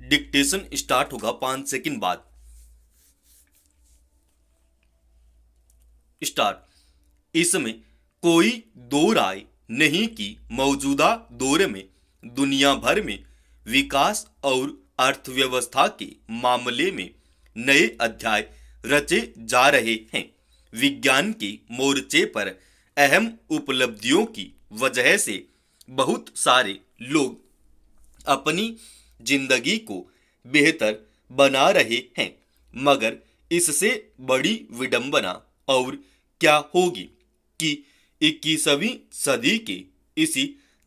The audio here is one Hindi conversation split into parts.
डिक्टेशन स्टार्ट होगा 5 सेकंड बाद। स्टार्ट। इसमें कोई दो राय नहीं कि मौजूदा दौर में दुनिया भर में विकास और अर्थव्यवस्था के मामले में नए अध्याय रचे जा रहे हैं। विज्ञान के मोर्चे पर अहम उपलब्धियों की वजह से बहुत सारे लोग अपनी जिंदगी को बेहतर बना रहे हैं, मगर इससे बड़ी विडंबना और क्या होगी कि 21वीं सदी के इसी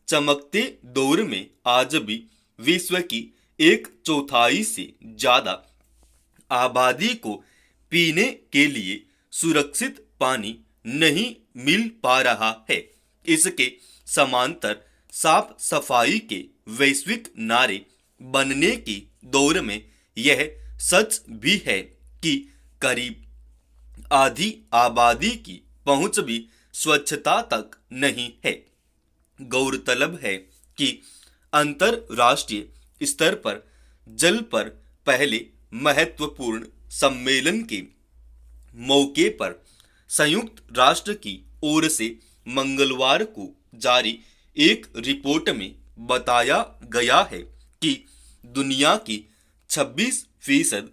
चमकते दौर में आज भी विश्व की 1/4 से ज्यादा आबादी को पीने के लिए सुरक्षित पानी नहीं मिल पा रहा है। इसके समांतर साफ सफाई के वैश्विक नारे बनने की दौर में यह सच भी है कि करीब आधी आबादी की पहुंच भी स्वच्छता तक नहीं है। गौरतलब है कि अंतरराष्ट्रीय स्तर पर जल पर पहले महत्वपूर्ण सम्मेलन के मौके पर संयुक्त राष्ट्र की ओर से मंगलवार को जारी एक रिपोर्ट में बताया गया है कि दुनिया की 26%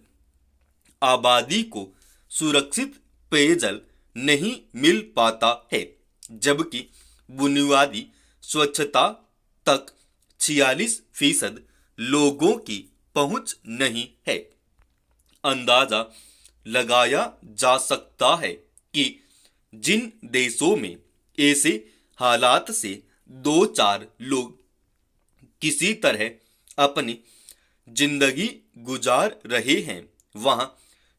आबादी को सुरक्षित पेयजल नहीं मिल पाता है, जबकि बुनियादी स्वच्छता तक 46% लोगों की पहुंच नहीं है। अंदाजा लगाया जा सकता है कि जिन देशों में ऐसे हालात से 2-4 लोग किसी तरह अपनी जिंदगी गुजार रहे हैं, वहां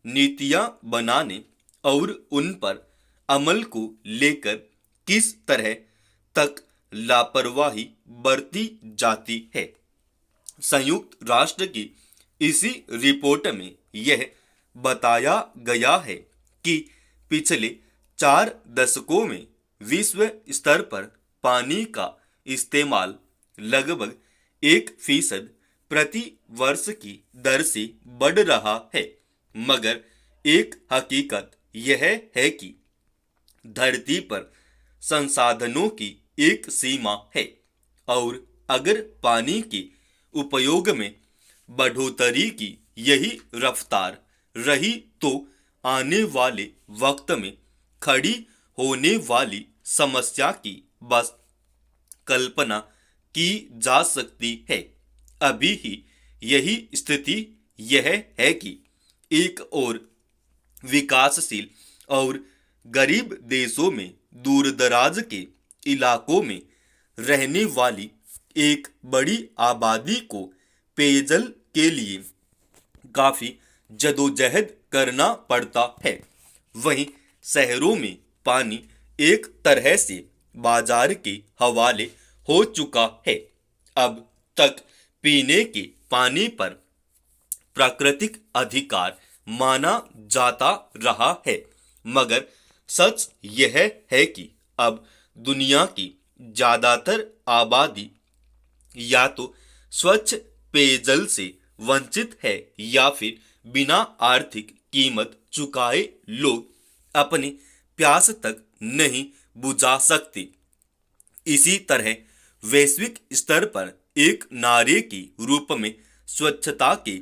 नीतियां बनाने और उन पर अमल को लेकर किस तरह तक लापरवाही बरती जाती है। संयुक्त राष्ट्र की इसी रिपोर्ट में यह बताया गया है कि पिछले 4 दशकों में विश्व स्तर पर पानी का इस्तेमाल लगभग 1% प्रति वर्ष की दर से बढ़ रहा है, मगर एक हकीकत यह है कि धरती पर संसाधनों की एक सीमा है और अगर पानी के उपयोग में बढ़ोतरी की यही रफ्तार रही तो आने वाले वक्त में खड़ी होने वाली समस्या की बस कल्पना की जा सकती है। अभी ही यही स्थिति यह है कि एक और विकासशील और गरीब देशों में दूरदराज के इलाकों में रहने वाली एक बड़ी आबादी को पेयजल के लिए काफी जदोजहद करना पड़ता है। वहीं शहरों में पानी एक तरह से बाजार के हवाले हो चुका है। अब तक पीने के पानी पर प्राकृतिक अधिकार माना जाता रहा है, मगर सच यह है कि अब दुनिया की ज्यादातर आबादी या तो स्वच्छ पेयजल से वंचित है या फिर बिना आर्थिक कीमत चुकाए लोग अपनी प्यास तक नहीं बुझा सकते। इसी तरह वैश्विक स्तर पर एक नारे के रूप में स्वच्छता के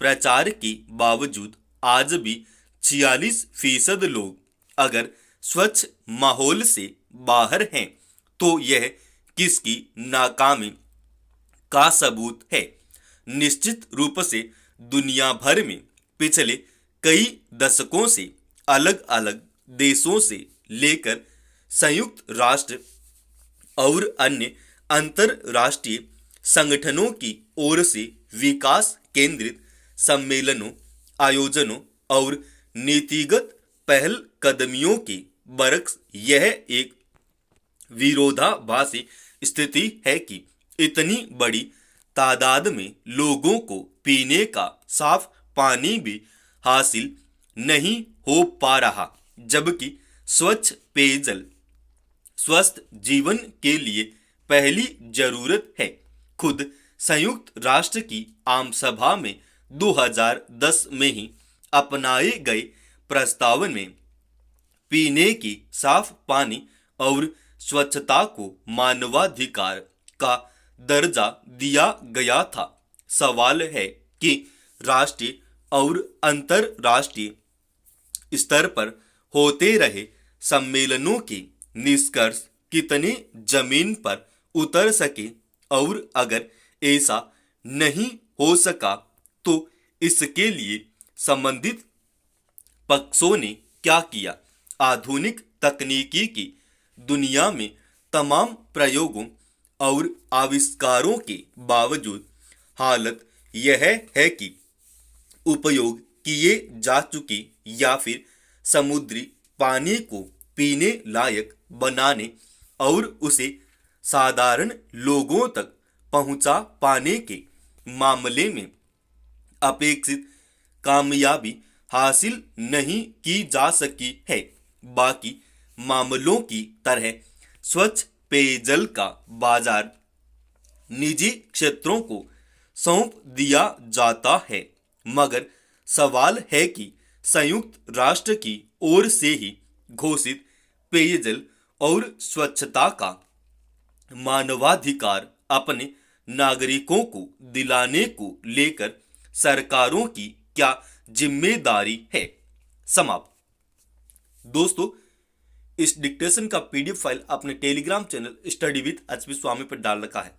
प्रचार के बावजूद आज भी 46% लोग अगर स्वच्छ माहौल से बाहर हैं, तो यह किसकी नाकामी का सबूत है। निश्चित रूप से दुनिया भर में पिछले कई दशकों से अलग अलग देशों से लेकर संयुक्त राष्ट्र और अन्य अंतरराष्ट्रीय संगठनों की ओर से विकास केंद्रित सम्मेलनों, आयोजनों और नीतिगत पहल कदमियों के बरक्स यह एक विरोधाभासी स्थिति है कि इतनी बड़ी तादाद में लोगों को पीने का साफ पानी भी हासिल नहीं हो पा रहा, जबकि स्वच्छ पेयजल स्वस्थ जीवन के लिए पहली जरूरत है। खुद संयुक्त राष्ट्र की आम सभा में 2010 में ही अपनाए गए प्रस्ताव में पीने की साफ पानी और स्वच्छता को मानवाधिकार का दर्जा दिया गया था। सवाल है कि राष्ट्रीय और अंतरराष्ट्रीय स्तर पर होते रहे सम्मेलनों के निष्कर्ष कितने जमीन पर उतर सके, और अगर ऐसा नहीं हो सका तो इसके लिए संबंधित पक्षों ने क्या किया। आधुनिक तकनीकी की दुनिया में तमाम प्रयोगों और आविष्कारों के बावजूद हालत यह है कि उपयोग किए जा चुकी या फिर समुद्री पानी को पीने लायक बनाने और उसे साधारण लोगों तक पहुंचा पाने के मामले में अपेक्षित कामयाबी हासिल नहीं की जा सकी है। बाकी मामलों की तरह स्वच्छ पेयजल का बाजार निजी क्षेत्रों को सौंप दिया जाता है, मगर सवाल है कि संयुक्त राष्ट्र की ओर से ही घोषित पेयजल और स्वच्छता का मानवाधिकार अपने नागरिकों को दिलाने को लेकर सरकारों की क्या जिम्मेदारी है। समाप्त। दोस्तों, इस डिक्टेशन का पीडीएफ फाइल अपने Telegram channel study with HP Swami पर डाल रखा है।